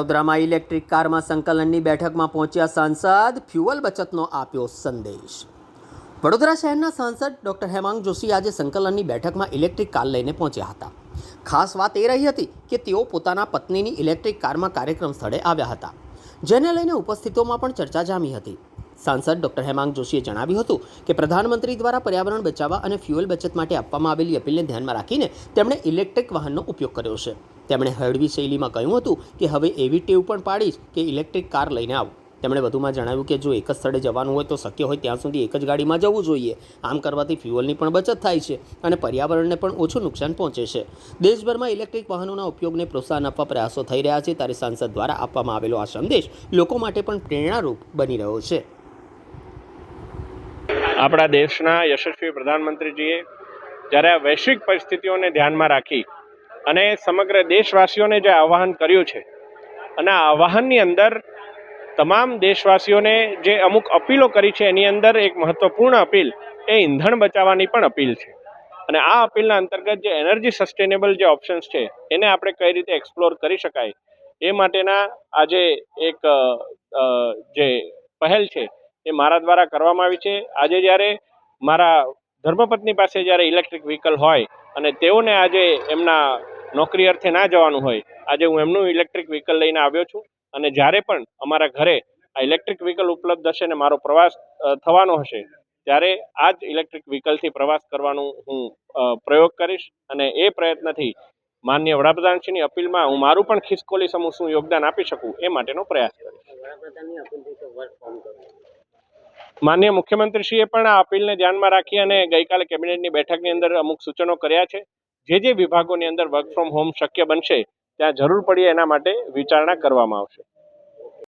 વડોદરામાં ઇલેક્ટ્રિક કારમાં સંકલનની બેઠકમાં પહોંચ્યા સાંસદ, ફ્યુઅલ બચતનો આપ્યો સંદેશ। વડોદરા શહેરના સાંસદ ડૉક્ટર હેમાંગ જોશી આજે સંકલનની બેઠકમાં ઇલેક્ટ્રિક કાર લઈને પહોંચ્યા હતા। ખાસ વાત એ રહી હતી કે તેઓ પોતાના પત્નીની ઇલેક્ટ્રિક કારમાં કાર્યક્રમ સ્થળે આવ્યા હતા, જેને લઈને ઉપસ્થિતોમાં પણ ચર્ચા જામી હતી। સાંસદ ડૉક્ટર હેમાંગ જોશીએ જણાવ્યું હતું કે પ્રધાનમંત્રી દ્વારા પર્યાવરણ બચાવવા અને ફ્યુઅલ બચત માટે આપવામાં આવેલી અપીલને ધ્યાનમાં રાખીને તેમણે ઇલેક્ટ્રિક વાહનનો ઉપયોગ કર્યો છે। તેમણે હળવી શૈલીમાં કહ્યું હતું કે હવે એવી ટેવ પણ પાડીશ કે ઇલેક્ટ્રિક કાર લઈને આવું। તેમણે વધુમાં જણાવ્યું કે જો એક જ સ્થળે જવાનું હોય તો શક્ય હોય ત્યાં સુધી એક જ ગાડીમાં જવું જોઈએ। આમ કરવાથી ફ્યુઅલની પણ બચત થાય છે અને પર્યાવરણને પણ ઓછું નુકસાન પહોંચે છે। દેશભરમાં ઇલેક્ટ્રિક વાહનોના ઉપયોગને પ્રોત્સાહન આપવા પ્રયાસો થઈ રહ્યા છે, ત્યારે સાંસદ દ્વારા આપવામાં આવેલો આ સંદેશ લોકો માટે પણ પ્રેરણારૂપ બની રહ્યો છે। આપણા દેશના યશસ્વી પ્રધાનમંત્રીજીએ જ્યારે આ વૈશ્વિક પરિસ્થિતિઓને ધ્યાનમાં રાખી અને સમગ્ર દેશવાસીઓને જે આહ્વાન કર્યું છે, અને આ આહ્વાનની અંદર તમામ દેશવાસીઓને જે અમુક અપીલો કરી છે, એની અંદર એક મહત્વપૂર્ણ અપીલ એ ઈંધણ બચાવવાની પણ અપીલ છે। અને આ અપીલના અંતર્ગત જે એનર્જી સસ્ટેનેબલ જે ઓપ્શન્સ છે એને આપણે કઈ રીતે એક્સપ્લોર કરી શકાય એ માટેના આજે એક જે પહેલ છે એ મારા દ્વારા કરવામાં આવી છે। આજે જ્યારે મારા ધર્મપત્ની પાસે જ્યારે ઇલેક્ટ્રિક વ્હીકલ હોય અને તેઓને આજે એમના નોકરી અર્થે ના જવાનું હોય, આજે હું એમનું ઇલેક્ટ્રિક વ્હીકલ લઈને આવ્યો છું। અને જ્યારે પણ અમારા ઘરે આ ઇલેક્ટ્રિક વ્હીકલ ઉપલબ્ધ હશે ને મારો પ્રવાસ થવાનો હશે, ત્યારે આ જ ઇલેક્ટ્રિક વ્હીકલથી પ્રવાસ કરવાનું હું પ્રયોગ કરીશ। અને એ પ્રયત્નથી માનનીય વડાપ્રધાનશ્રીની અપીલમાં હું મારું પણ ખિસકોલી સમૂહ શું યોગદાન આપી શકું એ માટેનો પ્રયાસ કરીશ। માનનીય મુખ્યમંત્રીશ્રીએ પણ આ અપીલને ધ્યાનમાં રાખી અને ગઈકાલે કેબિનેટની બેઠકની અંદર અમુક સૂચનો કર્યા છે। જે વિભાગોની અંદર વર્ક ફ્રોમ હોમ શક્ય બનશે ત્યાં જરૂર પડીએ એના માટે વિચારણા કરવામાં આવશે।